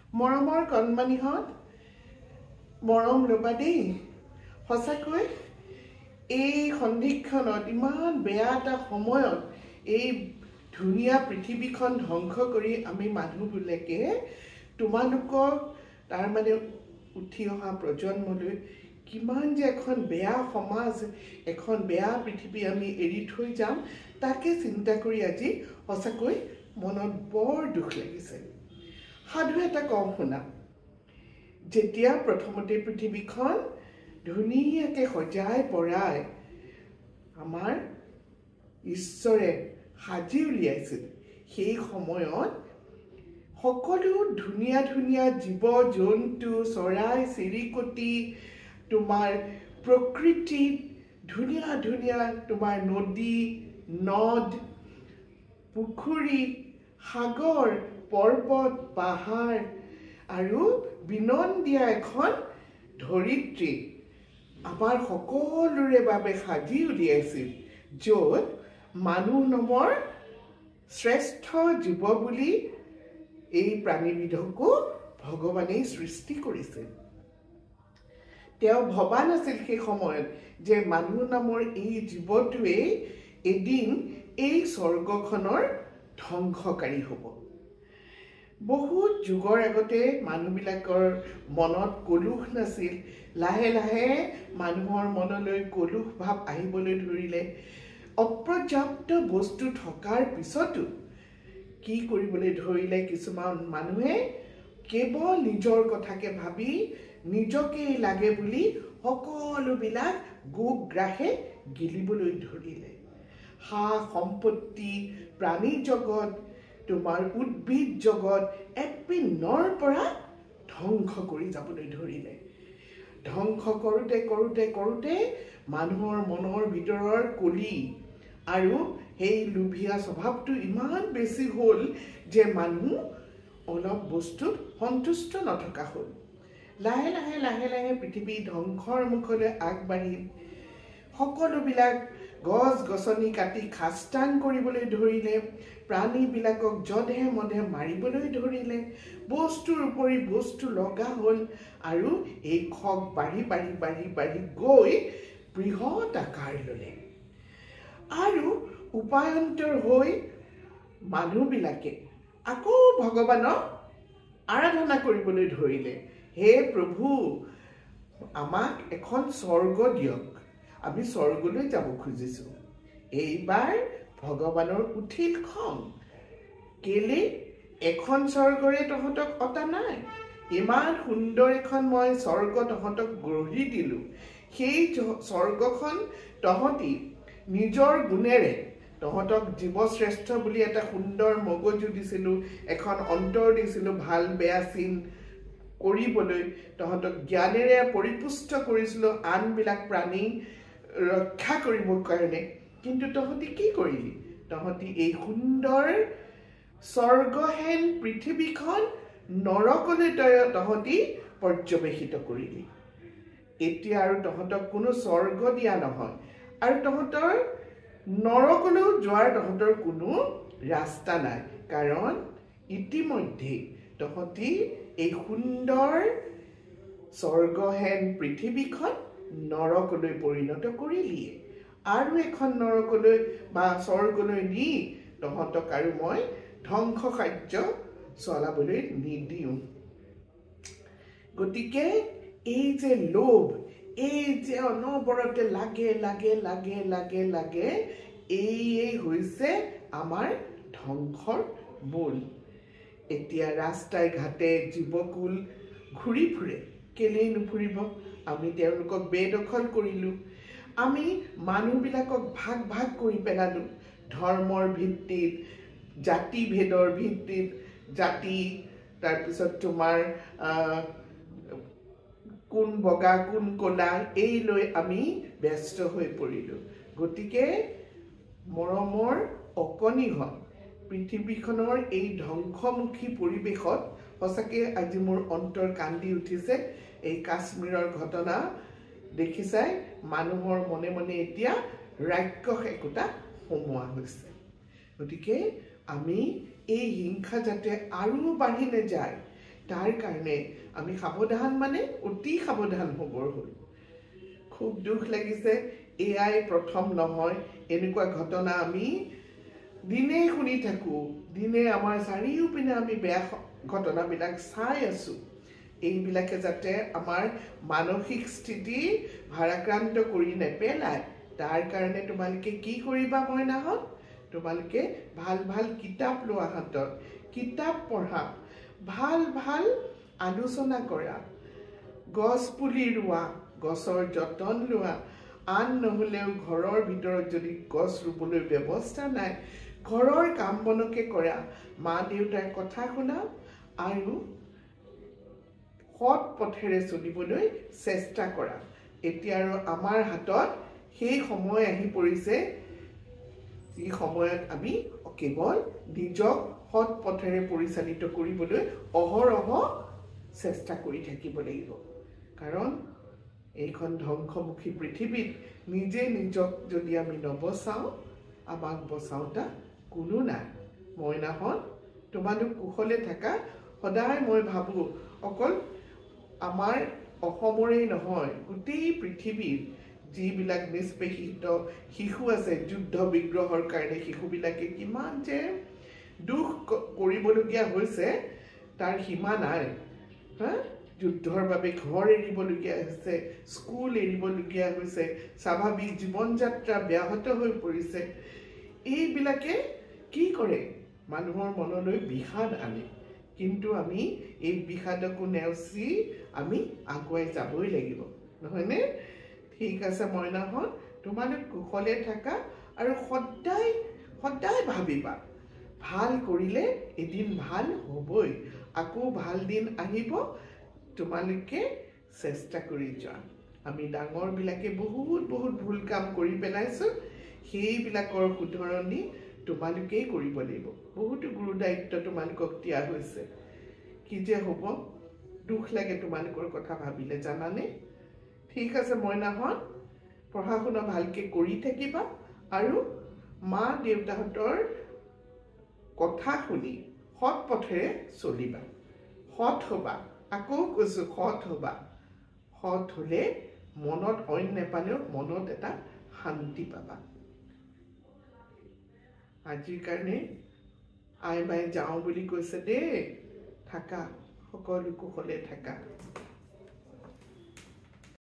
মৰমৰ কণমানিহঁত মৰম ৰবা দেই সঁচাকৈ এই সন্ধিক্ষণত ইমান বেয়া এটা সময়ত এই ধুনীয়া পৃথিৱীখন ধ্বংস কৰি আমি মানুহবিলাকে তোমালোকক তাৰমানে উঠি অহা প্ৰজন্মলৈ কিমান যে এখন বেয়া সমাজ এখন বেয়া পৃথিৱী আমি এৰি থৈ যাম তাকে চিন্তা কৰি আজি সঁচাকৈ মনত বৰ দুখ লাগিছে সাধু এটা কওঁ শুনা যেতিয়া প্ৰথমতে পৃথিৱীখন ধুনীয়াকৈ সজাই পৰাই আমাৰ ঈশ্বৰে সাজি উলিয়াইছিল সেই সময়ত সকলো ধুনীয়া ধুনীয়া জীৱ জন্তু চৰাই চিৰিকটি তোমাৰ প্ৰকৃতিত ধুনীয়া ধুনীয়া তোমাৰ নদী নদ পুখুৰী সাগৰ পৰ্বত পাহাৰ আৰু বিনন্দীয়া এখন ধৰিত্ৰী আমাৰ সকলোৰে বাবে সাজি উলিয়াইছিল য'ত মানুহ নামৰ শ্ৰেষ্ঠ জীৱ বুলি এই প্ৰাণীবিধকো ভগৱানেই সৃষ্টি কৰিছিল তেওঁ ভবা নাছিল সেই সময়ত যে মানুহ নামৰ এই জীৱটোৱে এদিন এই স্বৰ্গখনৰ ধ্বংসকাৰী হ'ব বহুত যুগৰ আগতে মানুহবিলাকৰ মনত কলুষ নাছিল লাহে লাহে মানুহৰ মনলৈ কলুষ ভাৱ আহিবলৈ ধৰিলে অপৰ্যাপ্ত বস্তু থকাৰ পিছতো কি কৰিবলৈ ধৰিলে কিছুমান মানুহে কেৱল নিজৰ কথাকে ভাবি নিজকেই লাগে বুলি সকলোবিলাক গোগ্ৰাহে গিলিবলৈ ধৰিলে হা সম্পত্তি প্ৰাণী জগত তোমাৰ উদ্ভিদ জগত এপিনৰ পৰা ধ্বংস কৰি যাবলৈ ধৰিলে ধ্বংস কৰোঁতে কৰোঁতে কৰোঁতে মানুহৰ মনৰ ভিতৰৰ কলি আৰু সেই লোভীয়া স্বভাৱটো ইমান বেছি হ'ল যে মানুহ অলপ বস্তুত সন্তুষ্ট নথকা হ'ল লাহে লাহে লাহে লাহে পৃথিৱী ধ্বংসৰ মুখলৈ আগবাঢ়িল সকলোবিলাক গছ গছনি কাটি খাস্তাং কৰিবলৈ ধৰিলে প্ৰাণীবিলাকক যধে মধে মাৰিবলৈ ধৰিলে বস্তুৰ উপৰি বস্তু লগা হ'ল আৰু এই খগ বাঢ়ি বাঢ়ি বাঢ়ি বাঢ়ি গৈ বৃহৎ আকাৰ ল'লে আৰু উপায়ন্তৰ হৈ মানুহবিলাকে আকৌ ভগৱানক আৰাধনা কৰিবলৈ ধৰিলে হে প্ৰভু আমাক এখন স্বৰ্গ দিয়ক আমি স্বৰ্গলৈ যাব খুজিছোঁ এইবাৰ ভগৱানৰ উঠিল খং কেলে এখন স্বৰ্গৰে তহঁতক অতা নাই ইমান সুন্দৰ এখন মই স্বৰ্গ তহঁতক গঢ়ি দিলোঁ সেই স্বৰ্গখন তহঁতি নিজৰ গুণেৰে তহঁতক জীৱশ্ৰেষ্ঠ বুলি এটা সুন্দৰ মগজু দিছিলোঁ এখন অন্তৰ দিছিলোঁ ভাল বেয়া চিন কৰিবলৈ তহঁতক জ্ঞানেৰে পৰিপুষ্ট কৰিছিলোঁ আনবিলাক প্ৰাণী ৰক্ষা কৰিবৰ কাৰণে কিন্তু তহঁতি কি কৰিলি তহঁতি এই সুন্দৰ স্বৰ্গহেন পৃথিৱীখন নৰকলৈ তহঁতি পৰ্যবেক্ষিত কৰিলি এতিয়া আৰু তহঁতক কোনো স্বৰ্গ দিয়া নহয় আৰু তহঁতৰ নৰকলৈও যোৱাৰ তহঁতৰ কোনো ৰাস্তা নাই কাৰণ ইতিমধ্যে তহঁতি এই সুন্দৰ স্বৰ্গহেন পৃথিৱীখন নৰকলৈ পৰিণত কৰিলিয়ে আৰু এখন নৰকলৈ বা স্বৰ্গলৈ নি তহঁতক আৰু মই ধ্বংস কাৰ্য চলাবলৈ নিদিওঁ গতিকে এই যে লোভ এই যে অনবৰতে লাগে লাগে লাগে লাগে লাগে এই হৈছে আমাৰ ধ্বংসৰ মূল এতিয়া ৰাস্তাই ঘাটে জীৱকুল ঘূৰি ফুৰে কেলেই নুফুৰিব আমি তেওঁলোকক বেদখল কৰিলোঁ আমি মানুহবিলাকক ভাগ ভাগ কৰি পেলালোঁ ধৰ্মৰ ভিত্তিত জাতি ভেদৰ ভিত্তিত জাতি তাৰপিছত তোমাৰ কোন বগা কোন ক'লা এই লৈ আমি ব্যস্ত হৈ পৰিলোঁ গতিকে মৰমৰ অকণিহঁত পৃথিৱীখনৰ এই ধ্বংসমুখী পৰিৱেশত সঁচাকৈ আজি মোৰ অন্তৰ কান্দি উঠিছে এই কাশ্মীৰৰ ঘটনা দেখিছাই মানুহৰ মনে মনে এতিয়া ৰাক্ষস একোটা সোমোৱা হৈছে গতিকে আমি এই হিংসা যাতে আৰু বাঢ়ি নাযায় তাৰ কাৰণে আমি সাৱধান মানে অতি সাৱধান হ'বৰ হ'ল খুব দুখ লাগিছে এআই প্ৰথম নহয় এনেকুৱা ঘটনা আমি দিনে শুনি থাকো দিনে আমাৰ চাৰিওপিনে আমি বেয়া ঘটনাবিলাক চাই আছো এইবিলাকে যাতে আমাৰ মানসিক স্থিতি ভাৰাক্ৰান্ত কৰি নেপেলায় তাৰ কাৰণে তোমালোকে কি কৰিবা মইনাহঁত তোমালোকে ভাল ভাল কিতাপ লোৱা হাতত কিতাপ পঢ়া ভাল ভাল আলোচনা কৰা গছ পুলি ৰোৱা গছৰ যতন লোৱা আন নহলেও ঘৰৰ ভিতৰত যদি গছ ৰুবলৈ ব্যৱস্থা নাই ঘৰৰ কাম বনকে কৰা মা দেউতাৰ কথা শুনা আৰু সৎ পথেৰে চলিবলৈ চেষ্টা কৰা এতিয়া আৰু আমাৰ হাতত সেই সময় আহি পৰিছে এই সময়ত আমি কেৱল নিজক সৎ পথেৰে পৰিচালিত কৰিবলৈ অহৰহ চেষ্টা কৰি থাকিব লাগিব কাৰণ এইখন ধ্বংসমুখী পৃথিৱীত নিজে নিজক যদি আমি নবচাওঁ আমাক বচাওঁতা কোনো নাই মইনাহঁত তোমালোক কুশলে থাকা সদায় মই ভাবোঁ অকল আমাৰ অসমৰেই নহয় গোটেই পৃথিৱীৰ যিবিলাক নিষ্পেষিত শিশু আছে যুদ্ধ বিগ্ৰহৰ কাৰণে শিশুবিলাকে কিমান যে দুখ কৰিবলগীয়া হৈছে তাৰ সীমা নাই হা যুদ্ধৰ বাবে ঘৰ এৰিবলগীয়া হৈছে স্কুল এৰিবলগীয়া হৈছে স্বাভাৱিক জীৱন যাত্ৰা ব্যাহত হৈ পৰিছে এইবিলাকে কি কৰে মানুহৰ মনলৈ বিষাদ আনে কিন্তু আমি এই বিষাদকো নেওচি আমি আগুৱাই যাবই লাগিব নহয়নে ঠিক আছে মইনাহঁত তোমালোক কুশলে থাকা আৰু সদায় সদায় ভাবিবা ভাল কৰিলে এদিন ভাল হ'বই আকৌ ভাল দিন আহিব তোমালোকে চেষ্টা কৰি যোৱা আমি ডাঙৰবিলাকে বহুত বহুত ভুল কাম কৰি পেলাইছোঁ সেইবিলাকৰ শুধৰণি তোমালোকেই কৰিব লাগিব বহুতো গুৰু দায়িত্ব তোমালোকক দিয়া হৈছে কি যে হ'ব দুখ লাগে তোমালোকৰ কথা ভাবিলে জানানে ঠিক আছে মইনাহঁত পঢ়া শুনা ভালকৈ কৰি থাকিবা আৰু মা দেউতাহঁতৰ কথা শুনি সৎ পথেৰে চলিবা সৎ হ'বা আকৌ কৈছোঁ সৎ হ'বা সৎ হ'লে মনত অইন নেপালেও মনত এটা শান্তি পাবা আজিৰ কাৰণে আই বাই যাওঁ বুলি কৈছে দেই থাকা সকলো কুশলে থাকা